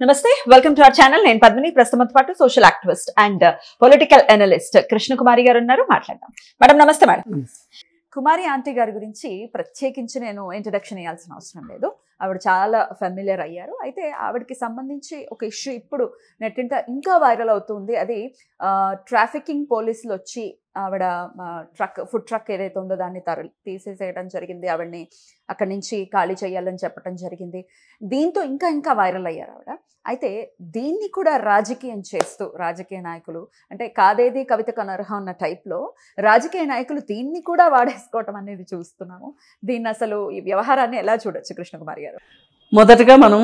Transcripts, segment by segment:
నమస్తే welcome to our channel. నేను పద్మిని. ప్రస్తుతం పాటు social activist and political analyst Krishna Kumari garu ఉన్నారు. మాట్లాడదాం. మేడం నమస్తే. మేడం, కుమారి ఆంటీ గారి గురించి ప్రత్యేకించి నేను ఇంట్రడక్షన్ ఇవ్వాల్సిన అవసరం లేదు. ఆవిడ చాలా ఫెమిలియర్ అయ్యారు. అయితే ఆవిడకి సంబంధించి ఒక ఇష్యూ ఇప్పుడు నెట్టింట ఇంకా వైరల్ అవుతుంది. అది ట్రాఫికింగ్ పోలీసులు వచ్చి ఆవిడ ఫుడ్ ట్రక్ ఏదైతే ఉందో దాన్ని తీసేసేయడం జరిగింది. ఆవిడని అక్కడి నుంచి ఖాళీ చేయాలని చెప్పడం జరిగింది. దీంతో ఇంకా వైరల్ అయ్యారు ఆవిడ. అయితే దీన్ని కూడా రాజకీయం చేస్తూ రాజకీయ నాయకులు అంటే కాదేది కవితకు అనర్హం అన్న టైప్లో రాజకీయ నాయకులు దీన్ని కూడా వాడేసుకోవటం అనేది చూస్తున్నాము. దీన్ని అసలు ఈ వ్యవహారాన్ని ఎలా చూడొచ్చు కృష్ణకుమారి గారు? మొదటగా మనం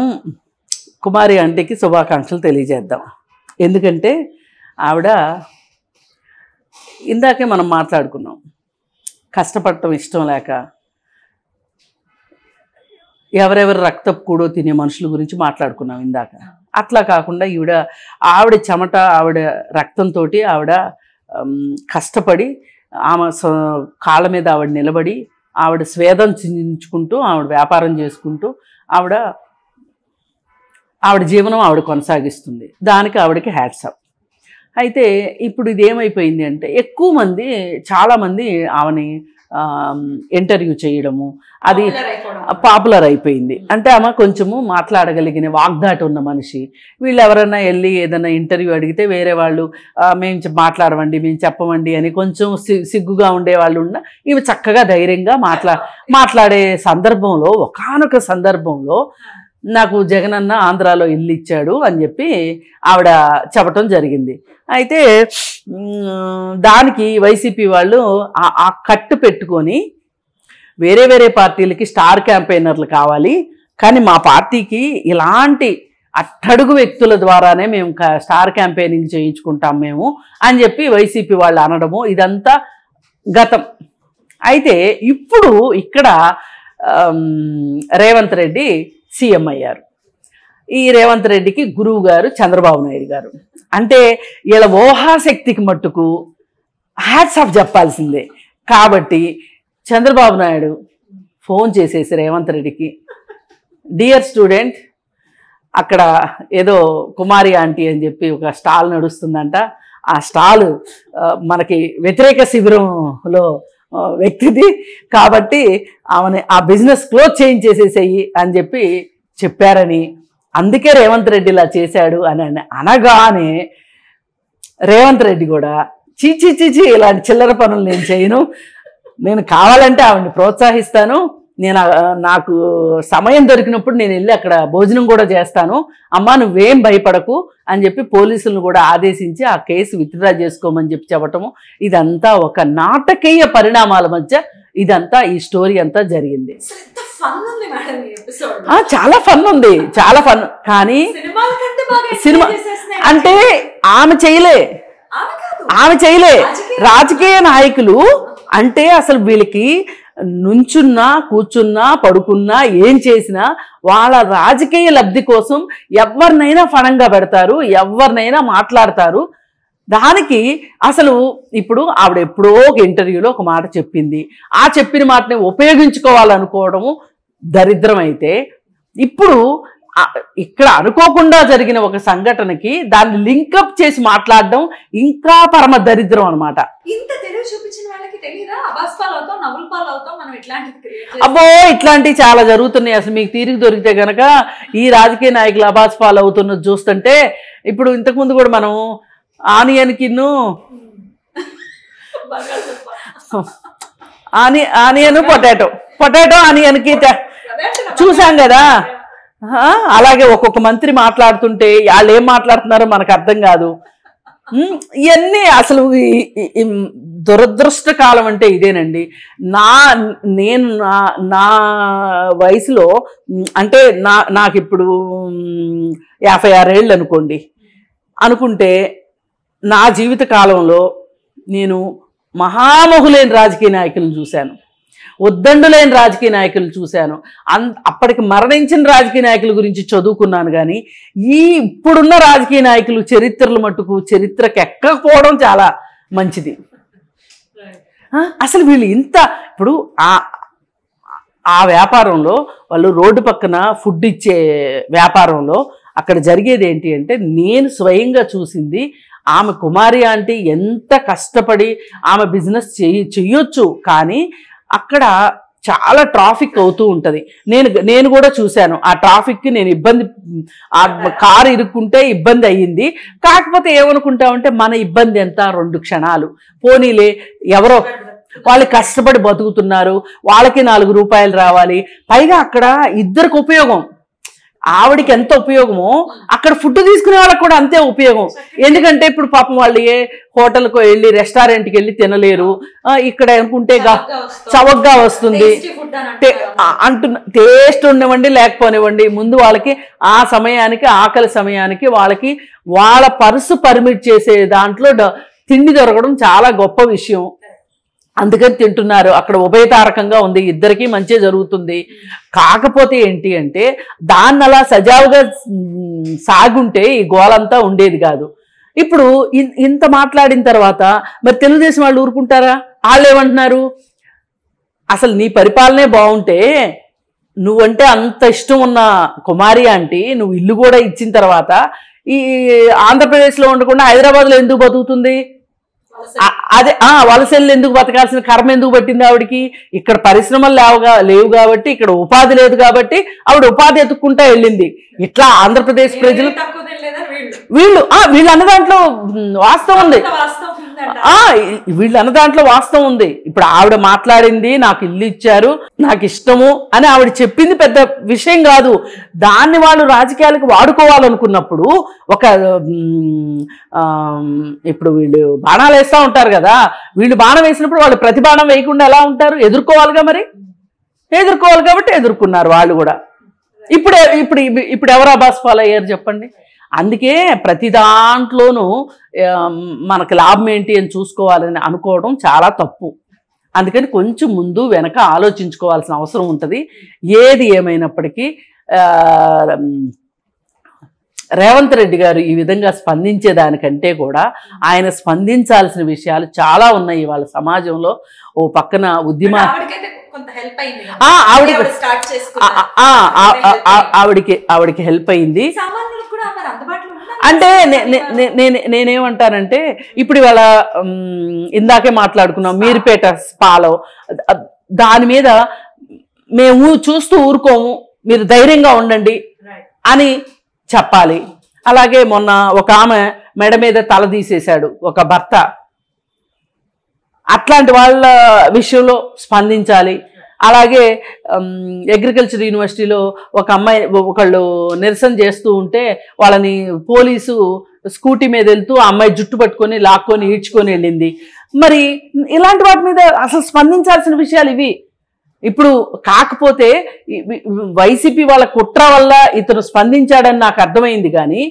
కుమారి ఆంటీకి శుభాకాంక్షలు తెలియజేద్దాం. ఎందుకంటే ఆవిడ ఇందాకే మనం మాట్లాడుకున్నాం, కష్టపడటం ఇష్టం లేక ఎవరెవరు రక్తపు కూడో తినే మనుషుల గురించి మాట్లాడుకున్నాం ఇందాక. అట్లా కాకుండా ఆవిడ చెమట, ఆవిడ రక్తంతో ఆవిడ కష్టపడి ఆమె కాళ్ళ మీద ఆవిడ నిలబడి ఆవిడ స్వేదం చిందించుకుంటూ ఆవిడ వ్యాపారం చేసుకుంటూ ఆవిడ జీవనం ఆవిడ కొనసాగిస్తుంది. దానికి ఆవిడకి హ్యాట్స్ ఆఫ్. అయితే ఇప్పుడు ఇది ఏమైపోయింది అంటే చాలామంది ఆమెని ఇంటర్వ్యూ చేయడము అది పాపులర్ అయిపోయింది. అంటే ఆమె కొంచెము మాట్లాడగలిగిన వాగ్దాటి ఉన్న మనిషి. వీళ్ళు ఎవరైనా వెళ్ళి ఏదైనా ఇంటర్వ్యూ అడిగితే వేరే వాళ్ళు మేము మాట్లాడమండి, మేము చెప్పమండి అని కొంచెం సిగ్గుగా ఉండేవాళ్ళు ఉన్న ఇవి చక్కగా ధైర్యంగా మాట్లాడే సందర్భంలో ఒకానొక సందర్భంలో నాకు జగనన్న ఆంధ్రాలో ఇల్లు ఇచ్చాడు అని చెప్పి ఆవిడ చెప్పటం జరిగింది. అయితే దానికి వైసీపీ వాళ్ళు ఆ కట్టు పెట్టుకొని వేరే పార్టీలకి స్టార్ క్యాంపెయినర్లు కావాలి, కానీ మా పార్టీకి ఇలాంటి అట్టడుగు వ్యక్తుల ద్వారానే మేము స్టార్ క్యాంపెయినింగ్ చేయించుకుంటాం మేము అని చెప్పి వైసీపీ వాళ్ళు అనడము ఇదంతా గతం. అయితే ఇప్పుడు ఇక్కడ రేవంత్ రెడ్డి సీఎం అయ్యారు. ఈ రేవంత్ రెడ్డికి గురువు గారు చంద్రబాబు నాయుడు గారు. అంటే వీళ్ళ ఊహాశక్తికి మట్టుకు హ్యాట్స్ ఆఫ్ చెప్పాల్సిందే. కాబట్టి చంద్రబాబు నాయుడు ఫోన్ చేసేసి రేవంత్ రెడ్డికి, డియర్ స్టూడెంట్, అక్కడ ఏదో కుమారి ఆంటీ అని చెప్పి ఒక స్టాల్ నడుస్తుందంట, ఆ స్టాల్ మనకి వ్యతిరేక శిబిరంలో వ్యక్తిది కాబట్టి ఆమెని ఆ బిజినెస్ క్లోజ్ చేయించేసేసేయి అని చెప్పి చెప్పారని, అందుకే రేవంత్ రెడ్డి ఇలా చేశాడు అని అనగానే రేవంత్ రెడ్డి కూడా చీచి ఇలాంటి చిల్లర పనులు నేను చేయను, నేను కావాలంటే ఆవిడని ప్రోత్సహిస్తాను, నాకు సమయం దొరికినప్పుడు నేను వెళ్ళి అక్కడ భోజనం కూడా చేస్తాను, అమ్మా నువ్వేం భయపడకు అని చెప్పి పోలీసులను కూడా ఆదేశించి ఆ కేసు విత్డ్రా చేసుకోమని చెప్పి చెప్పటము ఇదంతా ఒక నాటకీయ పరిణామాల మధ్య ఇదంతా ఈ స్టోరీ అంతా జరిగింది. చాలా ఫన్ ఉంది, చాలా ఫన్. కానీ సినిమా అంటే ఆమె చేయలే రాజకీయ నాయకులు అంటే అసలు వీళ్ళకి నుంచున్నా కూర్చున్నా పడుకున్నా ఏం చేసినా వాళ్ళ రాజకీయ లబ్ధి కోసం ఎవరినైనా ఫణంగా పెడతారు, ఎవరినైనా మాట్లాడతారు. దానికి అసలు ఇప్పుడు ఆవిడ ఎప్పుడో ఒక ఇంటర్వ్యూలో ఒక మాట చెప్పింది, ఆ చెప్పిన మాటని ఉపయోగించుకోవాలనుకోవడము దరిద్రం. అయితే ఇప్పుడు ఇక్కడ అనుకోకుండా జరిగిన ఒక సంఘటనకి దాన్ని లింకప్ చేసి మాట్లాడడం ఇంకా పరమ దరిద్రం అనమాట. అబ్బో ఇట్లాంటివి చాలా జరుగుతున్నాయి. అసలు మీకు తీరిక దొరికితే గనక ఈ రాజకీయ నాయకులు అబాస్ పాలు అవుతున్నది చూస్తుంటే, ఇప్పుడు ఇంతకుముందు కూడా మనం ఆనియన్కిను ఆనియన్ పొటాటో ఆనియన్కి చూసాం కదా. అలాగే ఒక్కొక్క మంత్రి మాట్లాడుతుంటే వాళ్ళు ఏం మాట్లాడుతున్నారో మనకు అర్థం కాదు. ఇవన్నీ అసలు దురదృష్ట కాలం అంటే ఇదేనండి. నేను నా వయసులో అంటే నాకు ఇప్పుడు 56 ఏళ్ళు అనుకుంటే నా జీవిత కాలంలో నేను మహామహులైన రాజకీయ నాయకులను చూశాను, ఉద్దండులైన రాజకీయ నాయకులు చూశాను, అప్పటికి మరణించిన రాజకీయ నాయకుల గురించి చదువుకున్నాను. కానీ ఇప్పుడున్న రాజకీయ నాయకులు చరిత్రలు మట్టుకు చరిత్రకు ఎక్కకపోవడం చాలా మంచిది. అసలు వీళ్ళు ఇప్పుడు ఆ వ్యాపారంలో వాళ్ళు రోడ్డు పక్కన ఫుడ్ ఇచ్చే వ్యాపారంలో అక్కడ జరిగేది ఏంటి అంటే, నేను స్వయంగా చూసింది, ఆమె కుమారి ఆంటీ ఎంత కష్టపడి ఆమె బిజినెస్ చెయ్యొచ్చు, కానీ అక్కడ చాలా ట్రాఫిక్ అవుతూ ఉంటుంది. నేను కూడా చూశాను ఆ ట్రాఫిక్కి. నేను ఆ కారు ఇరుక్కుంటే ఇబ్బంది అయ్యింది. కాకపోతే ఏమనుకుంటామంటే, మన ఇబ్బంది ఎంత, 2 క్షణాలు, పోనీలే, ఎవరో వాళ్ళు కష్టపడి బతుకుతున్నారు, వాళ్ళకి 4 రూపాయలు రావాలి. పైగా అక్కడ ఇద్దరికి ఉపయోగం. ఆవిడికి ఎంత ఉపయోగమో అక్కడ ఫుడ్ తీసుకునే వాళ్ళకి కూడా అంతే ఉపయోగం. ఎందుకంటే ఇప్పుడు పాపం వాళ్ళు ఏ హోటల్కి వెళ్ళి రెస్టారెంట్కి వెళ్ళి తినలేరు. ఇక్కడ అనుకుంటే చవకగా వస్తుంది టేస్ట్ ఉండనివ్వండి లేకపోనివ్వండి, ముందు వాళ్ళకి ఆ సమయానికి, ఆకలి సమయానికి వాళ్ళకి వాళ్ళ పర్సు పర్మిట్ చేసే దాంట్లో తిండి దొరకడం చాలా గొప్ప విషయం. అందుకని తింటున్నారు. అక్కడ ఉభయతారకంగా ఉంది, ఇద్దరికీ మంచి జరుగుతుంది. కాకపోతే ఏంటి అంటే, దాన్ని అలా సజావుగా సాగుంటే ఈ గోలంతా ఉండేది కాదు. ఇప్పుడు ఇంత మాట్లాడిన తర్వాత మరి తెలుగుదేశం వాళ్ళు ఊరుకుంటారా? వాళ్ళు ఏమంటున్నారు, అసలు నీ పరిపాలనే బాగుంటే, నువ్వంటే అంత ఇష్టం ఉన్న కుమారి ఆంటీ నువ్వు ఇల్లు కూడా ఇచ్చిన తర్వాత ఈ ఆంధ్రప్రదేశ్లో ఉండకుండా హైదరాబాద్లో ఎందుకు బతుకుతుంది? అదే వలసలు ఎందుకు బతకాల్సిన కర్మ ఎందుకు పట్టింది ఆవిడికి? ఇక్కడ పరిశ్రమలు లేవు కాబట్టి, ఇక్కడ ఉపాధి లేదు కాబట్టి ఆవిడ ఉపాధి ఎత్తుక్కుంటా వెళ్ళింది. ఇట్లా ఆంధ్రప్రదేశ్ ప్రజలు వీళ్ళు అన్న దాంట్లో వాస్తవం ఉంది. వీళ్ళు అన్న దాంట్లో వాస్తవం ఉంది. ఇప్పుడు ఆవిడ మాట్లాడింది, నాకు ఇల్లు ఇచ్చారు, నాకు ఇష్టము అని ఆవిడ చెప్పింది పెద్ద విషయం కాదు. దాన్ని వాళ్ళు రాజకీయాలకు వాడుకోవాలనుకున్నప్పుడు ఇప్పుడు వీళ్ళు బాణాలు వేస్తూ ఉంటారు కదా, వీళ్ళు బాణం వేసినప్పుడు వాళ్ళు ప్రతి బాణం వేయకుండా ఎలా ఉంటారు? ఎదుర్కోవాలిగా, మరి ఎదుర్కోవాలి కాబట్టి ఎదుర్కొన్నారు వాళ్ళు కూడా. ఇప్పుడు ఎవరు అబాస్ ఫాలో అయ్యారు చెప్పండి? అందుకే ప్రతి దాంట్లోనూ మనకు లాభం ఏంటి అని చూసుకోవాలని అనుకోవడం చాలా తప్పు. అందుకని కొంచెం ముందు వెనక ఆలోచించుకోవాల్సిన అవసరం ఉంటుంది. ఏది ఏమైనప్పటికీ రేవంత్ రెడ్డి గారు ఈ విధంగా స్పందించేదానికంటే కూడా ఆయన స్పందించాల్సిన విషయాలు చాలా ఉన్నాయి వాళ్ళ సమాజంలో. ఓ పక్కన ఆవిడికి హెల్ప్ అయింది. అంటే నేనేమంటానంటే, ఇప్పుడు ఇవాళ ఇందాకే మాట్లాడుకున్నాం మీర్పేట స్పాలో, దాని మీద మేము చూస్తూ ఊరుకోము, మీరు ధైర్యంగా ఉండండి అని చెప్పాలి. అలాగే మొన్న ఒక ఆమె మెడ మీద తల తీసేశాడు ఒక భర్త, అట్లాంటి వాళ్ళ విషయంలో స్పందించాలి. అలాగే అగ్రికల్చర్ యూనివర్సిటీలో ఒక అమ్మాయి ఒకళ్ళు నిరసన చేస్తూ ఉంటే వాళ్ళని పోలీసు స్కూటీ మీద వెళ్తూ ఆ అమ్మాయి జుట్టు పట్టుకొని లాక్కొని ఈడ్చుకొని వెళ్ళింది. మరి ఇలాంటి వాటి మీద అసలు స్పందించాల్సిన విషయాలు ఇవి. ఇప్పుడు కాకపోతే వైసీపీ వాళ్ళ కుట్ర వల్ల ఇతను స్పందించాడని నాకు అర్థమైంది, కానీ